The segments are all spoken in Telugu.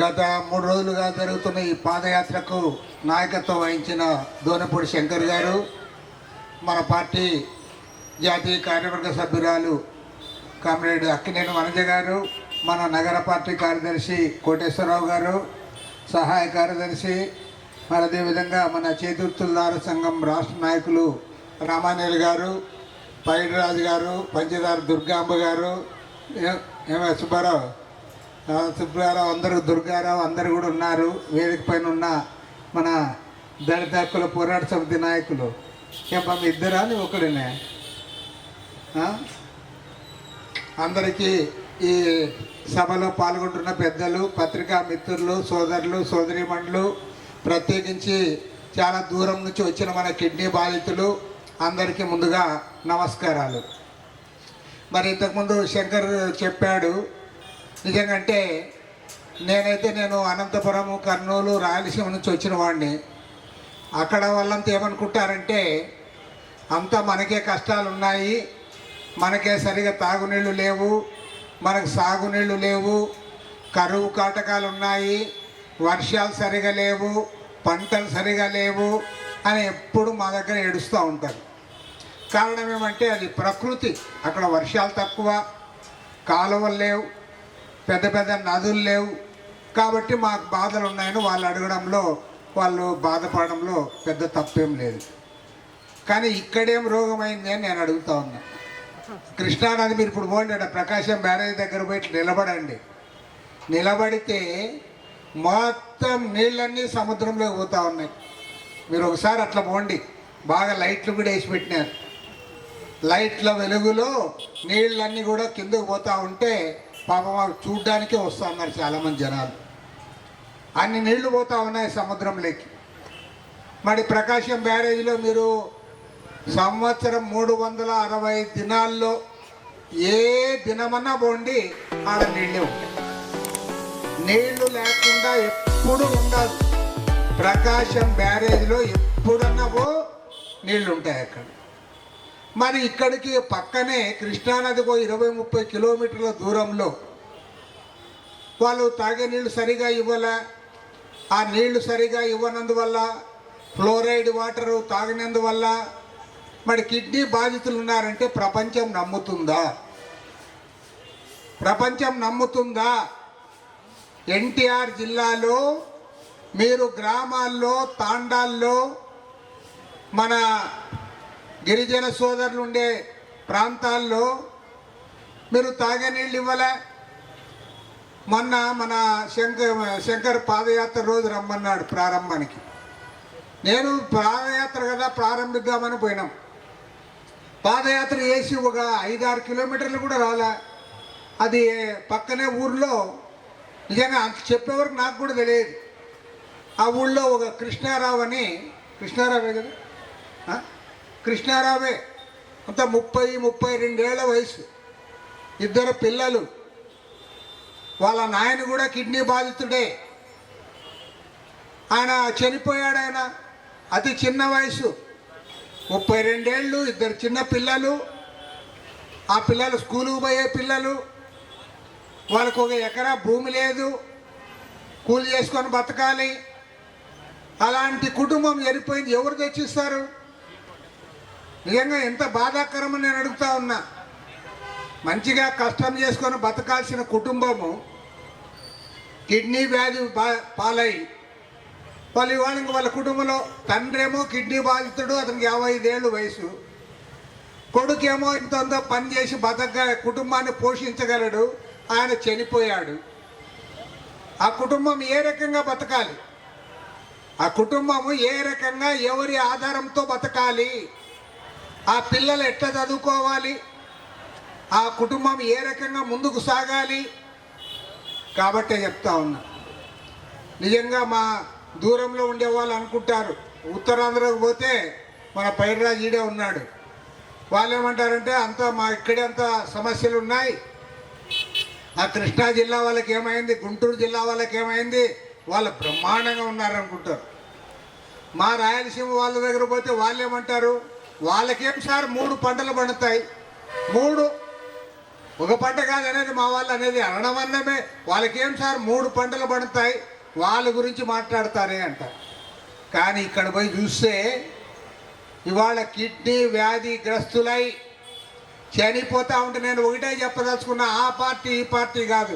గత 3 రోజులుగా జరుగుతున్న ఈ పాదయాత్రకు నాయకత్వం వహించిన దోనపూడి శంకర్ గారు, మన పార్టీ జాతీయ కార్యవర్గ సభ్యురాలు కామ్రేడ్ అక్కినేని వనజ గారు, మన నగర పార్టీ కార్యదర్శి కోటేశ్వరరావు గారు, సహాయ కార్యదర్శి, మరి అదేవిధంగా మన చేతివృత్తులదారు సంఘం రాష్ట్ర నాయకులు రామానేలు గారు, పైడిరాజు గారు, పంచదారు దుర్గాంబ గారు, సుబ్బారావు అందరూ, దుర్గారావు అందరూ కూడా ఉన్నారు. వేదిక పైన ఉన్న మన దళిత హక్కుల పోరాట సమితి నాయకులు చెప్పమ్మ ఇద్దరా ఒకడినే అందరికీ ఈ సభలో పాల్గొంటున్న పెద్దలు, పత్రికా మిత్రులు, సోదరులు, సోదరీమణులు, ప్రత్యేకించి చాలా దూరం నుంచి వచ్చిన మన కిడ్నీ బాధితులు అందరికీ ముందుగా నమస్కారాలు. మరి ఇంతకుముందు శంకర్ చెప్పాడు, నిజంగా అంటే నేను అనంతపురం, కర్నూలు, రాయలసీమ నుంచి వచ్చిన వాడిని. అక్కడ వాళ్ళంతా ఏమనుకుంటారంటే అంతా మనకే కష్టాలు ఉన్నాయి, మనకే సరిగా తాగునీళ్ళు లేవు, మనకు సాగునీళ్ళు లేవు, కరువు కాటకాలు ఉన్నాయి, వర్షాలు సరిగా లేవు, పంటలు సరిగా లేవు అని ఎప్పుడు మా దగ్గర ఏడుస్తూ ఉంటారు. కారణం ఏమంటే అది ప్రకృతి. అక్కడ వర్షాలు తక్కువ, కాలువలు లేవు, పెద్ద పెద్ద నదులు లేవు, కాబట్టి మాకు బాధలు ఉన్నాయని వాళ్ళు అడగడంలో, వాళ్ళు బాధపడడంలో పెద్ద తప్పేం లేదు. కానీ ఇక్కడేం రోగమైంది అని నేను అడుగుతా ఉన్నా. కృష్ణానది మీరు ఇప్పుడు పోండి, ప్రకాశం బ్యారేజ్ దగ్గర పోయి నిలబడండి. నిలబడితే మొత్తం నీళ్ళన్నీ సముద్రంలోకి పోతూ ఉన్నాయి. మీరు ఒకసారి అట్లా పోండి, బాగా లైట్లు కూడా వేసి పెట్టినారు. లైట్ల వెలుగులో నీళ్ళన్నీ కూడా కిందకు పోతూ ఉంటే పాపం చూడ్డానికే వస్తూ ఉన్నారు చాలామంది జనాలు. అన్ని నీళ్లు పోతూ ఉన్నాయి సముద్రంలోకి. మరి ప్రకాశం బ్యారేజ్లో మీరు సంవత్సరం 365 దినాల్లో ఏ దినమన్నా పోండి, ఆడ నీళ్ళే ఉంటాయి. నీళ్లు లేకుండా ఎప్పుడు ఉండదు. ప్రకాశం బ్యారేజ్లో ఎప్పుడన్నా నీళ్లు ఉంటాయి అక్కడ. మరి ఇక్కడికి పక్కనే కృష్ణానదికి 20-30 కిలోమీటర్ల దూరంలో వాళ్ళు తాగే నీళ్లు సరిగా ఇవ్వలే. ఆ నీళ్లు సరిగా ఇవ్వనందువల్ల, ఫ్లోరైడ్ వాటరు తాగినందువల్ల మరి కిడ్నీ బాధితులు ఉన్నారంటే ప్రపంచం నమ్ముతుందా? ప్రపంచం నమ్ముతుందా? ఎన్టీఆర్ జిల్లాలో మీరు గ్రామాల్లో, తాండాల్లో, మన గిరిజన సోదరులు ఉండే ప్రాంతాల్లో మీరు తాగే నీళ్ళు ఇవ్వలే. మొన్న మన శంకర్ పాదయాత్ర రోజు రమ్మన్నాడు ప్రారంభానికి. నేను పాదయాత్ర కదా ప్రారంభిద్దామని పోయినాం. పాదయాత్ర చేసి ఒక 5-6 కిలోమీటర్లు కూడా రాలే. అది పక్కనే ఊర్లో, నిజంగా అంత చెప్పేవరకు నాకు కూడా తెలియదు. ఆ ఊళ్ళో ఒక కృష్ణారావే కదా, కృష్ణారావే అంత 30-32 ఏళ్ల వయసు, 2 పిల్లలు, వాళ్ళ నాయన కూడా కిడ్నీ బాధితుడే. ఆయన చనిపోయాడు. ఆయన అతి చిన్న వయసు, 32 ఏళ్ళు, 2 చిన్న పిల్లలు. ఆ పిల్లలు స్కూలుకు పోయే పిల్లలు. వాళ్ళకు 1 ఎకరా భూమి లేదు, కూలి చేసుకొని బతకాలి. అలాంటి కుటుంబం చనిపోయింది, ఎవరు తెచ్చిస్తారు? నిజంగా ఎంత బాధాకరమని నేను అడుగుతా ఉన్నా. మంచిగా కష్టం చేసుకొని బతకాల్సిన కుటుంబము కిడ్నీ వ్యాధి పాలై వాళ్ళు వాళ్ళ కుటుంబంలో తండ్రేమో కిడ్నీ బాధితుడు, అతనికి 55 ఏళ్ళు వయసు, కొడుకేమో ఇంత పని చేసి కుటుంబాన్ని పోషించగలడు, ఆయన చనిపోయాడు. ఆ కుటుంబం ఏ రకంగా బతకాలి? ఆ కుటుంబము ఏ రకంగా, ఎవరి ఆధారంతో బతకాలి? ఆ పిల్లలు ఎట్లా చదువుకోవాలి? ఆ కుటుంబం ఏ రకంగా ముందుకు సాగాలి? కాబట్టే చెప్తా ఉన్నా. నిజంగా మా దూరంలో ఉండే వాళ్ళు అనుకుంటారు, ఉత్తరాంధ్రకు పోతే మన పైడిరాజు ఈడే ఉన్నాడు, వాళ్ళు ఏమంటారంటే అంతా మా ఇక్కడే అంత సమస్యలు ఉన్నాయి, ఆ కృష్ణా జిల్లా వాళ్ళకి ఏమైంది, గుంటూరు జిల్లా వాళ్ళకి ఏమైంది, వాళ్ళు బ్రహ్మాండంగా ఉన్నారనుకుంటారు. మా రాయలసీమ వాళ్ళ దగ్గర పోతే వాళ్ళు ఏమంటారు, వాళ్ళకేం సార్ 3 పంటలు పండుతాయి, 3 ఒక పంట కాదు అనేది మా వాళ్ళు అనేది అనడం అన్నమే. వాళ్ళకేం సార్ 3 పంటలు పండుతాయి, వాళ్ళ గురించి మాట్లాడతారే అంటారు. కానీ ఇక్కడ పోయి చూస్తే ఇవాళ కిడ్నీ వ్యాధిగ్రస్తులై చనిపోతూ ఉంటే నేను ఒకటే చెప్పదలుచుకున్నా, ఆ పార్టీ ఈ పార్టీ కాదు.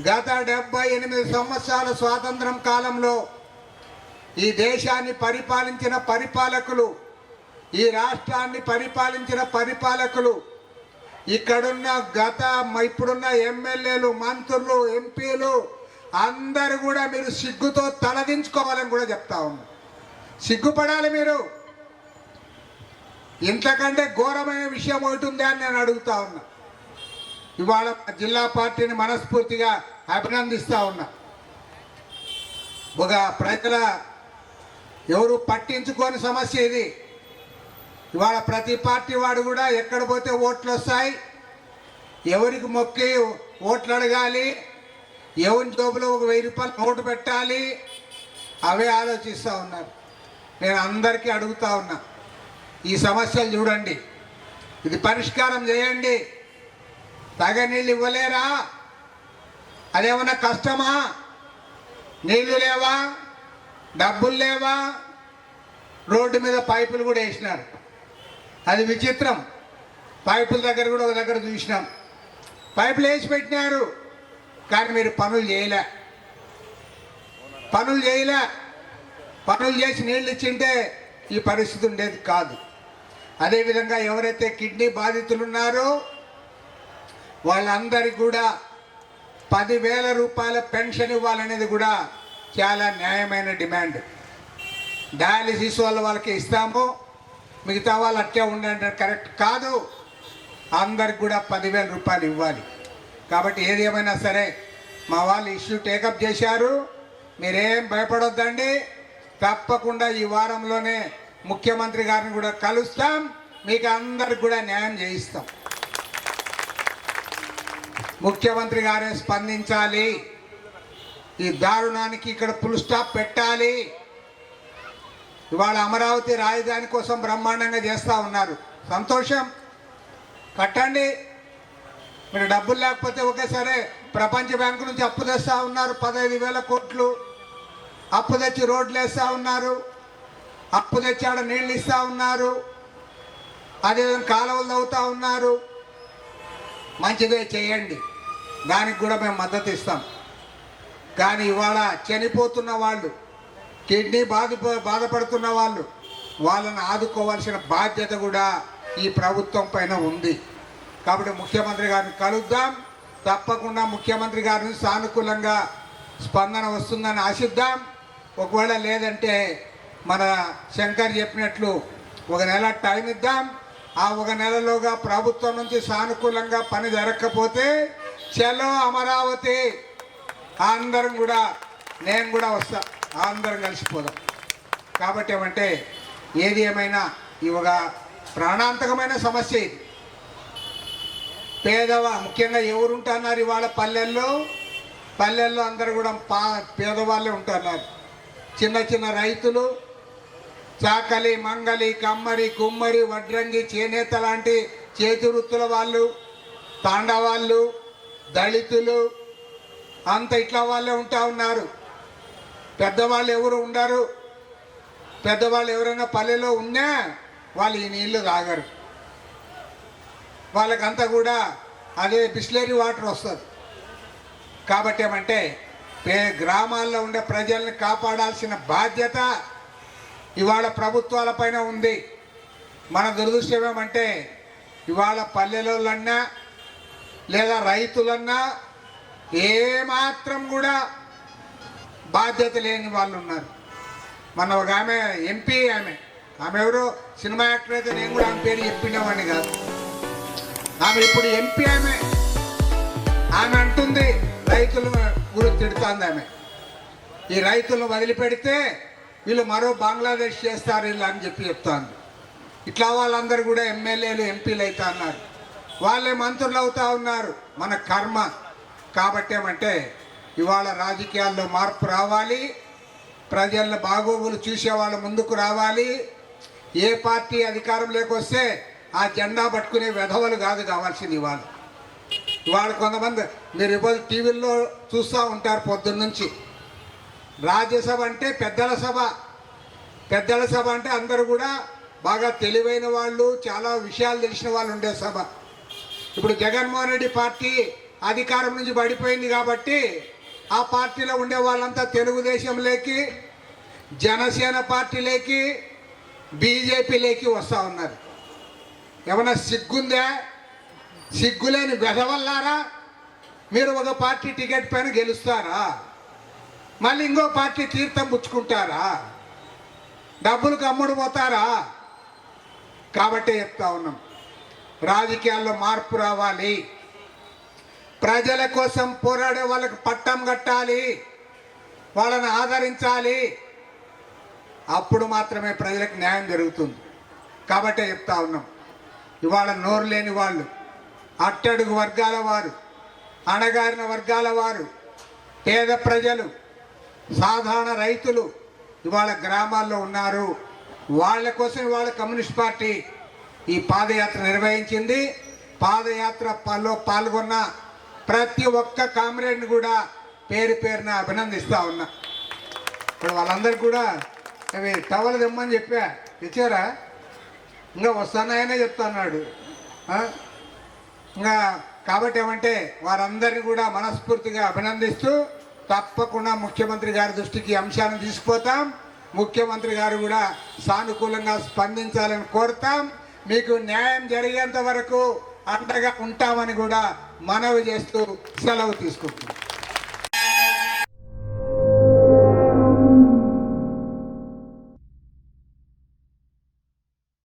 గత 78 సంవత్సరాల స్వాతంత్రం కాలంలో ఈ దేశాన్ని పరిపాలించిన పరిపాలకులు, ఈ రాష్ట్రాన్ని పరిపాలించిన పరిపాలకులు, ఇక్కడున్న ఇప్పుడున్న ఎమ్మెల్యేలు, మంత్రులు, ఎంపీలు అందరూ కూడా మీరు సిగ్గుతో తలదించుకోవాలని కూడా చెప్తా ఉన్నా. సిగ్గుపడాలి మీరు. ఇంతకంటే ఘోరమైన విషయం ఒకటి ఉందా అని నేను అడుగుతా ఉన్నా. ఇవాళ జిల్లా పార్టీని మనస్ఫూర్తిగా అభినందిస్తూ ఉన్నా. ఒక ప్రజల ఎవరు పట్టించుకోని సమస్య ఇది. ఇవాళ ప్రతి పార్టీ వాడు కూడా ఎక్కడ పోతే ఓట్లు వస్తాయి, ఎవరికి మొక్కి ఓట్లు అడగాలి, ఎవరి జోబులో ఒక 1000 రూపాయలు నోటు పెట్టాలి, అవే ఆలోచిస్తూ ఉన్నారు. నేను అందరికీ అడుగుతా ఉన్నా, ఈ సమస్యలు చూడండి, ఇది పరిష్కారం చేయండి. తాగే నీళ్ళు ఇవ్వలేరా? అదేమన్నా కష్టమా? నీళ్లు లేవా? డబ్బులు లేవా? రోడ్డు మీద పైపులు కూడా వేసినారు. అది విచిత్రం. పైపుల దగ్గర కూడా ఒక దగ్గర చూసినాం, పైపులు వేసి పెట్టినారు, కానీ మీరు పనులు చేయలే. పనులు చేసి నీళ్ళు ఇచ్చింటే ఈ పరిస్థితి ఉండేది కాదు. అదేవిధంగా ఎవరైతే కిడ్నీ బాధితులు ఉన్నారో వాళ్ళందరికీ కూడా 10,000 రూపాయల పెన్షన్ ఇవ్వాలనేది కూడా చాలా న్యాయమైన డిమాండ్. డయాలిసిస్ వాళ్ళకి ఇస్తాము, మిగతా వాళ్ళు అట్టే ఉండండి, కరెక్ట్ కాదు. అందరికి కూడా 10,000 రూపాయలు ఇవ్వాలి. కాబట్టి ఏది ఏమైనా సరే మా వాళ్ళు ఇష్యూ టేకప్ చేశారు. మీరేం భయపడొద్దండి, తప్పకుండా ఈ వారంలోనే ముఖ్యమంత్రి గారిని కూడా కలుస్తాం, మీకు అందరికి కూడా న్యాయం చేయిస్తాం. ముఖ్యమంత్రి గారే స్పందించాలి, ఈ దారుణానికి ఇక్కడ ఫుల్ స్టాప్ పెట్టాలి. ఇవాళ అమరావతి రాజధాని కోసం బ్రహ్మాండంగా చేస్తూ ఉన్నారు, సంతోషం, కట్టండి. మీరు డబ్బులు లేకపోతే ఒకేసారి ప్రపంచ బ్యాంకు నుంచి అప్పు తెస్తూ ఉన్నారు, 15,000 కోట్లు అప్పు తెచ్చి రోడ్లు వేస్తూ ఉన్నారు, అప్పు తెచ్చి ఆడ నీళ్ళు ఇస్తూ ఉన్నారు, అదేవిధంగా కాలువలు తవ్వుతూ ఉన్నారు. మంచిదే చేయండి, దానికి కూడా మేము మద్దతు ఇస్తాం. కానీ ఇవాళ చనిపోతున్న వాళ్ళు, కిడ్నీ బాధపడుతున్న వాళ్ళు, వాళ్ళని ఆదుకోవాల్సిన బాధ్యత కూడా ఈ ప్రభుత్వం పైన ఉంది. కాబట్టి ముఖ్యమంత్రి గారిని కలుద్దాం, తప్పకుండా ముఖ్యమంత్రి గారిని సానుకూలంగా స్పందన వస్తుందని ఆశిద్దాం. ఒకవేళ లేదంటే మన శంకర్ చెప్పినట్లు 1 నెల టైం ఇద్దాం. ఆ 1 నెలలోగా ప్రభుత్వం నుంచి సానుకూలంగా పని జరగకపోతే చలో అమరావతి, అందరం కూడా, నేను కూడా వస్తా, అందరం కలిసిపోదాం. కాబట్టి ఏమంటే ఏది ఏమైనా ఈ ఒక ప్రాణాంతకమైన సమస్య ఇది. ముఖ్యంగా ఎవరు ఉంటున్నారు ఇవాళ పల్లెల్లో అందరూ కూడా పేదవాళ్ళే ఉంటున్నారు. చిన్న చిన్న రైతులు, చాకలి, మంగలి, కమ్మరి, కుమ్మరి, వడ్రంగి, చేనేత లాంటి చేతి వృత్తుల వాళ్ళు, తాండా వాళ్ళు, దళితులు, అంత ఇట్లా వాళ్ళే ఉంటా ఉన్నారు. పెద్దవాళ్ళు ఎవరు ఉండరు. పెద్దవాళ్ళు ఎవరైనా పల్లెలో ఉన్నా వాళ్ళు ఈ నీళ్లు తాగరు. వాళ్ళకంతా కూడా అదే బిస్లరీ వాటర్ వస్తుంది. కాబట్టి ఏమంటే గ్రామాల్లో ఉండే ప్రజల్ని కాపాడాల్సిన బాధ్యత ఇవాళ ప్రభుత్వాలపైన ఉంది. మన దురదృష్టం ఏమంటే ఇవాళ పల్లెలన్నా లేదా రైతులన్నా ఏమాత్రం కూడా బాధ్యత లేని వాళ్ళు ఉన్నారు. మన ఒక ఆమె ఎంపీ, ఆమె ఎవరు సినిమా యాక్టర్ అయితే నేను కూడా ఆమె పేరు చెప్పినవాడిని కాదు. ఆమె ఇప్పుడు ఎంపీ, ఆమె అంటుంది రైతుల గురించి తిడుతుంది. ఆమె ఈ రైతులను వదిలిపెడితే వీళ్ళు మరో బంగ్లాదేశ్ చేస్తారు వీళ్ళు అని చెప్తాను. ఇట్లా వాళ్ళందరూ కూడా ఎమ్మెల్యేలు, ఎంపీలు అవుతా ఉన్నారు, వాళ్ళే మంత్రులు అవుతా ఉన్నారు. మన కర్మ. కాబట్టి ఏమంటే ఇవాళ రాజకీయాల్లో మార్పు రావాలి, ప్రజల బాగోగులు చూసేవాళ్ళు ముందుకు రావాలి. ఏ పార్టీ అధికారంలోకి వస్తే ఆ జెండా పట్టుకునే వెధవలు కాదు కావాల్సింది. ఇవాళ ఇవాళ కొంతమంది మీరు ఇప్పుడు టీవీల్లో చూస్తూ ఉంటారు పొద్దున్న నుంచి. రాజ్యసభ అంటే పెద్దల సభ. పెద్దల సభ అంటే అందరూ కూడా బాగా తెలివైన వాళ్ళు, చాలా విషయాలు తెలిసిన వాళ్ళు ఉండే సభ. ఇప్పుడు జగన్మోహన్ రెడ్డి పార్టీ అధికారం నుంచి పడిపోయింది కాబట్టి ఆ పార్టీలో ఉండే వాళ్ళంతా తెలుగుదేశంలోకి, జనసేన పార్టీలోకి, బీజేపీలోకి వస్తూ ఉన్నారు. ఏమన్నా సిగ్గుందా? సిగ్గులేని వెధవల్లారా? మీరు ఒక పార్టీ టికెట్ పైన గెలుస్తారా? మళ్ళీ ఇంకో పార్టీ తీర్థం పుచ్చుకుంటారా? డబ్బులకు అమ్ముడు పోతారా? కాబట్టి చెప్తా ఉన్నాం, రాజకీయాల్లో మార్పు రావాలి. ప్రజల కోసం పోరాడే వాళ్ళకి పట్టం కట్టాలి, వాళ్ళని ఆదరించాలి. అప్పుడు మాత్రమే ప్రజలకు న్యాయం జరుగుతుంది. కాబట్టే చెప్తా ఉన్నాం, ఇవాళ నోరు లేని వాళ్ళు, అట్టడుగు వర్గాల వారు, అణగారిన వర్గాల వారు, పేద ప్రజలు, సాధారణ రైతులు ఇవాళ గ్రామాల్లో ఉన్నారు. వాళ్ళ కోసం ఇవాళ కమ్యూనిస్ట్ పార్టీ ఈ పాదయాత్ర నిర్వహించింది. పాదయాత్రలో పాల్గొన్న ప్రతి ఒక్క కామ్రేడ్ని కూడా పేరు పేరున అభినందిస్తూ ఉన్నా. ఇప్పుడు వాళ్ళందరికీ కూడా అవి టవల్ తెమ్మని చెప్పా, తెచ్చారా? ఇంకా వస్తున్నాయనే చెప్తున్నాడు. ఇంకా కాబట్టి ఏమంటే వారందరినీ కూడా మనస్ఫూర్తిగా అభినందిస్తూ తప్పకుండా ముఖ్యమంత్రి గారి దృష్టికి అంశాలను తీసుకుపోతాం. ముఖ్యమంత్రి గారు కూడా సానుకూలంగా స్పందించాలని కోరుతాం. మీకు న్యాయం జరిగేంత వరకు అండగా ఉంటామని కూడా మనవి చేస్తూ సెలవు తీసుకుంటున్నాం.